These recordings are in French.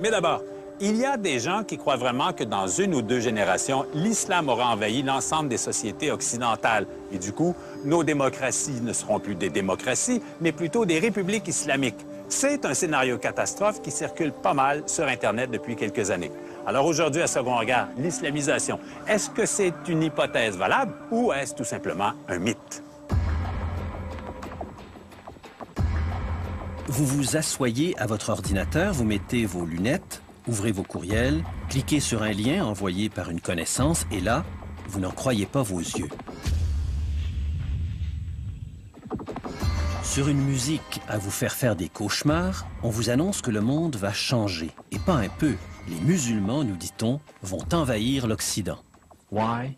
Mais d'abord, il y a des gens qui croient vraiment que dans une ou deux générations, l'islam aura envahi l'ensemble des sociétés occidentales. Et du coup, nos démocraties ne seront plus des démocraties, mais plutôt des républiques islamiques. C'est un scénario catastrophe qui circule pas mal sur Internet depuis quelques années. Alors aujourd'hui, à Second Regard, l'islamisation, est-ce que c'est une hypothèse valable ou est-ce tout simplement un mythe? Vous vous asseyez à votre ordinateur, vous mettez vos lunettes, ouvrez vos courriels, cliquez sur un lien envoyé par une connaissance et là, vous n'en croyez pas vos yeux. Sur une musique à vous faire des cauchemars, on vous annonce que le monde va changer. Et pas un peu. Les musulmans, nous dit-on, vont envahir l'Occident. Why?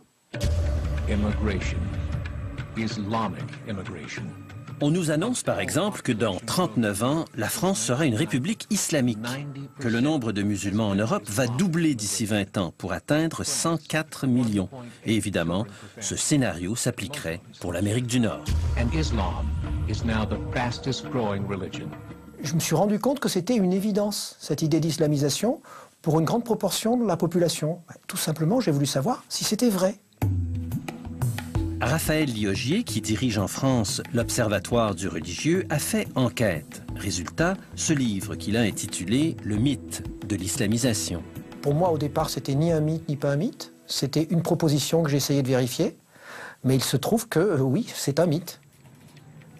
Immigration. Islamic immigration. On nous annonce par exemple que dans 39 ans, la France sera une république islamique, que le nombre de musulmans en Europe va doubler d'ici 20 ans pour atteindre 104 millions. Et évidemment, ce scénario s'appliquerait pour l'Amérique du Nord. And Islam is now the fastest growing religion. Je me suis rendu compte que c'était une évidence, cette idée d'islamisation, pour une grande proportion de la population. Tout simplement, j'ai voulu savoir si c'était vrai. Raphaël Liogier, qui dirige en France l'Observatoire du religieux, a fait enquête. Résultat, ce livre qu'il a intitulé « Le mythe de l'islamisation ». Pour moi, au départ, c'était ni un mythe, ni pas un mythe. C'était une proposition que j'ai essayé de vérifier. Mais il se trouve que, oui, c'est un mythe.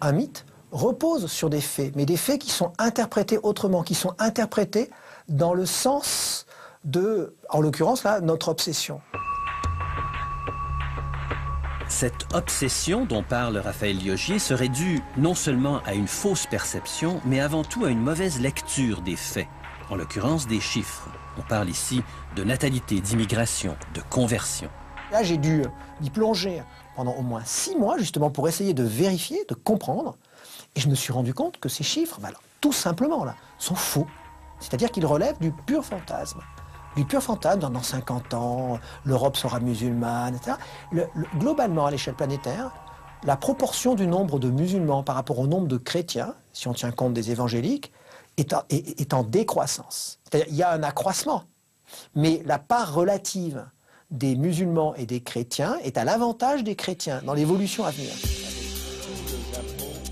Un mythe repose sur des faits, mais des faits qui sont interprétés autrement, qui sont interprétés dans le sens de, en l'occurrence, là, notre obsession. Cette obsession dont parle Raphaël Liogier serait due non seulement à une fausse perception, mais avant tout à une mauvaise lecture des faits, en l'occurrence des chiffres. On parle ici de natalité, d'immigration, de conversion. Là, j'ai dû y plonger pendant au moins 6 mois, justement, pour essayer de vérifier, de comprendre. Et je me suis rendu compte que ces chiffres, ben, tout simplement, là, sont faux. C'est-à-dire qu'ils relèvent du pur fantasme. Du pur fantasme, dans 50 ans, l'Europe sera musulmane, etc. Globalement, à l'échelle planétaire, la proportion du nombre de musulmans par rapport au nombre de chrétiens, si on tient compte des évangéliques, est en décroissance. C'est-à-dire qu'il y a un accroissement, mais la part relative des musulmans et des chrétiens est à l'avantage des chrétiens dans l'évolution à venir.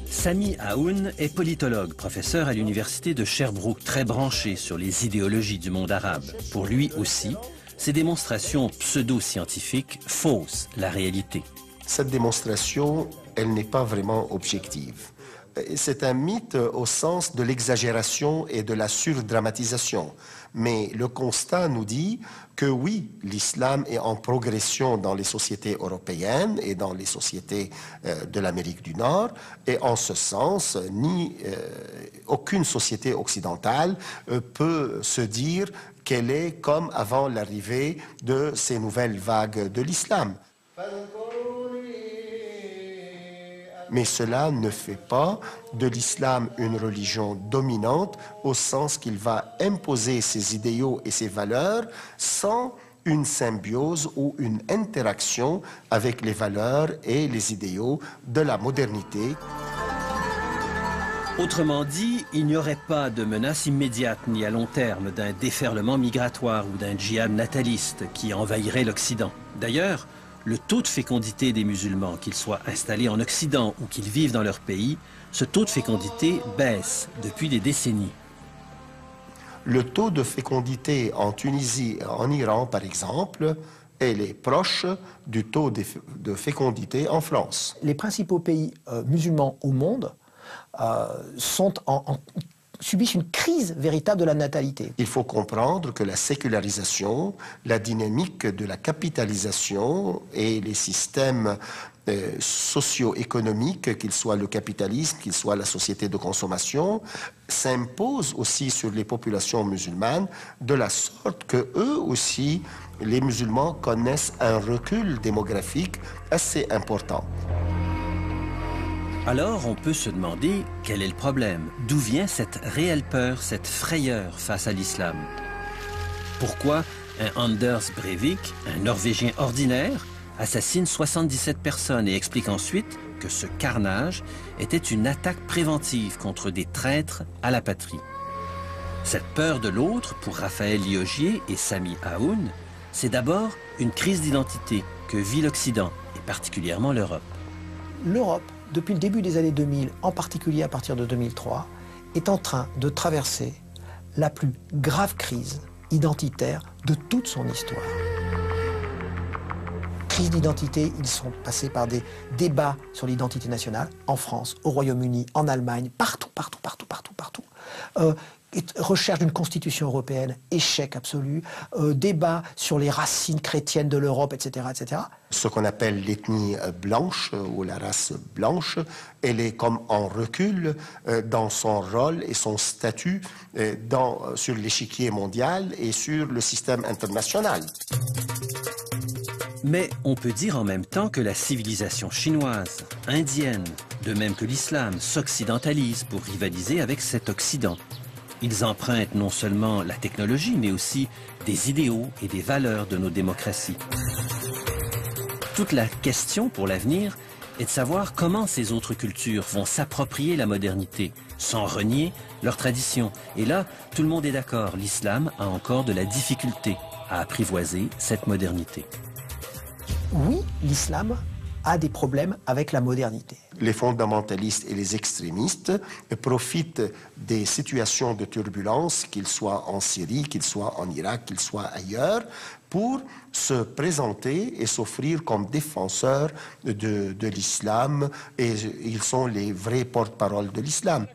Sami Aoun est politologue, professeur à l'université de Sherbrooke, très branché sur les idéologies du monde arabe. Pour lui aussi, ces démonstrations pseudo-scientifiques faussent la réalité. Cette démonstration, elle n'est pas vraiment objective. C'est un mythe au sens de l'exagération et de la surdramatisation. Mais le constat nous dit que oui, l'islam est en progression dans les sociétés européennes et dans les sociétés de l'Amérique du Nord. Et en ce sens, aucune société occidentale peut se dire qu'elle est comme avant l'arrivée de ces nouvelles vagues de l'islam. Mais cela ne fait pas de l'islam une religion dominante au sens qu'il va imposer ses idéaux et ses valeurs sans une symbiose ou une interaction avec les valeurs et les idéaux de la modernité. Autrement dit, il n'y aurait pas de menace immédiate ni à long terme d'un déferlement migratoire ou d'un djihad nataliste qui envahirait l'Occident. D'ailleurs, le taux de fécondité des musulmans, qu'ils soient installés en Occident ou qu'ils vivent dans leur pays, ce taux de fécondité baisse depuis des décennies. Le taux de fécondité en Tunisie et en Iran, par exemple, est proche du taux de fécondité en France. Les principaux pays musulmans au monde subissent une crise véritable de la natalité. Il faut comprendre que la sécularisation, la dynamique de la capitalisation et les systèmes socio-économiques, qu'il soit le capitalisme, qu'il soit la société de consommation, s'imposent aussi sur les populations musulmanes de la sorte que eux aussi, les musulmans connaissent un recul démographique assez important. Alors, on peut se demander quel est le problème. D'où vient cette réelle peur, cette frayeur face à l'islam? Pourquoi un Anders Breivik, un Norvégien ordinaire, assassine 77 personnes et explique ensuite que ce carnage était une attaque préventive contre des traîtres à la patrie? Cette peur de l'autre, pour Raphaël Liogier et Sami Aoun, c'est d'abord une crise d'identité que vit l'Occident, et particulièrement l'Europe. L'Europe, depuis le début des années 2000, en particulier à partir de 2003, est en train de traverser la plus grave crise identitaire de toute son histoire. Crise d'identité, ils sont passés par des débats sur l'identité nationale, en France, au Royaume-Uni, en Allemagne, partout. Recherche d'une constitution européenne, échec absolu, débat sur les racines chrétiennes de l'Europe, etc., etc. Ce qu'on appelle l'ethnie blanche ou la race blanche, elle est comme en recul dans son rôle et son statut sur l'échiquier mondial et sur le système international. Mais on peut dire en même temps que la civilisation chinoise, indienne, de même que l'islam, s'occidentalise pour rivaliser avec cet Occident. Ils empruntent non seulement la technologie, mais aussi des idéaux et des valeurs de nos démocraties. Toute la question pour l'avenir est de savoir comment ces autres cultures vont s'approprier la modernité, sans renier leurs traditions. Et là, tout le monde est d'accord, l'islam a encore de la difficulté à apprivoiser cette modernité. Oui, l'islam a des problèmes avec la modernité. Les fondamentalistes et les extrémistes profitent des situations de turbulence, qu'ils soient en Syrie, qu'ils soient en Irak, qu'ils soient ailleurs, pour se présenter et s'offrir comme défenseurs de l'islam, et ils sont les vrais porte-parole de l'islam.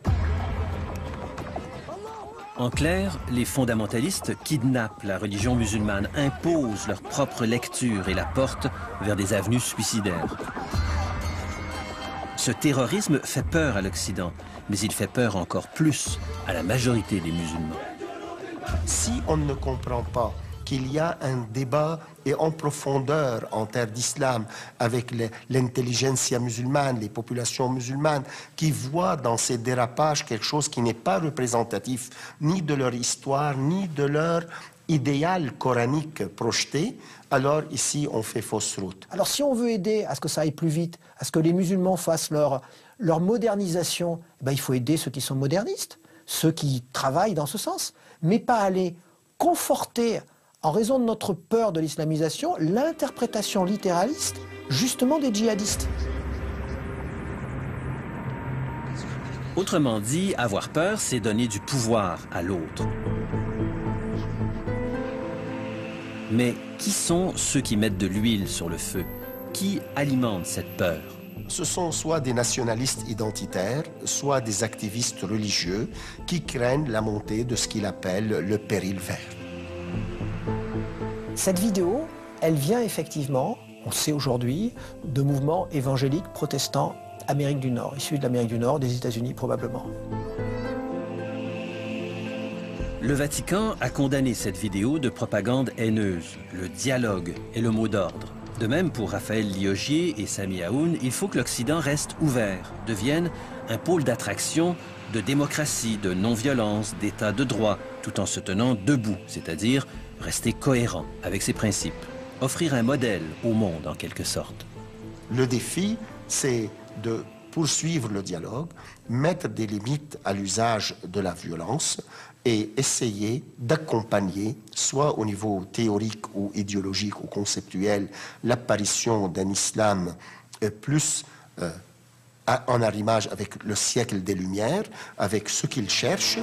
En clair, les fondamentalistes kidnappent la religion musulmane, imposent leur propre lecture et la portent vers des avenues suicidaires. Ce terrorisme fait peur à l'Occident, mais il fait peur encore plus à la majorité des musulmans. Si on ne comprend pas qu'il y a un débat et en profondeur en terre d'islam avec l'intelligentsia musulmane, les populations musulmanes, qui voient dans ces dérapages quelque chose qui n'est pas représentatif ni de leur histoire, ni de leur idéal coranique projeté, alors ici on fait fausse route. Alors si on veut aider à ce que ça aille plus vite, à ce que les musulmans fassent leur modernisation, il faut aider ceux qui sont modernistes, ceux qui travaillent dans ce sens, mais pas aller conforter, en raison de notre peur de l'islamisation, l'interprétation littéraliste, justement, des djihadistes. Autrement dit, avoir peur, c'est donner du pouvoir à l'autre. Mais qui sont ceux qui mettent de l'huile sur le feu? Qui alimente cette peur? Ce sont soit des nationalistes identitaires, soit des activistes religieux qui craignent la montée de ce qu'il appelle le péril vert. Cette vidéo, elle vient effectivement, on sait aujourd'hui, de mouvements évangéliques protestants Amérique du Nord, issus de l'Amérique du Nord, des États-Unis probablement. Le Vatican a condamné cette vidéo de propagande haineuse. Le dialogue est le mot d'ordre. De même pour Raphaël Liogier et Sami Aoun, il faut que l'Occident reste ouvert, devienne un pôle d'attraction, de démocratie, de non-violence, d'état de droit, tout en se tenant debout, c'est-à-dire rester cohérent avec ses principes, offrir un modèle au monde en quelque sorte. Le défi, c'est de poursuivre le dialogue, mettre des limites à l'usage de la violence et essayer d'accompagner, soit au niveau théorique ou idéologique ou conceptuel, l'apparition d'un islam plus en arrimage avec le siècle des Lumières, avec ce qu'il cherche.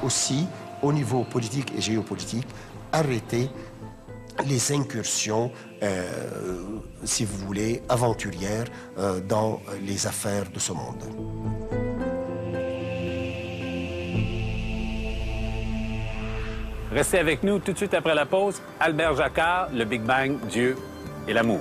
Aussi, au niveau politique et géopolitique, arrêter les incursions, si vous voulez, aventurières dans les affaires de ce monde. Restez avec nous tout de suite après la pause. Albert Jacquard, le Big Bang, Dieu et l'amour.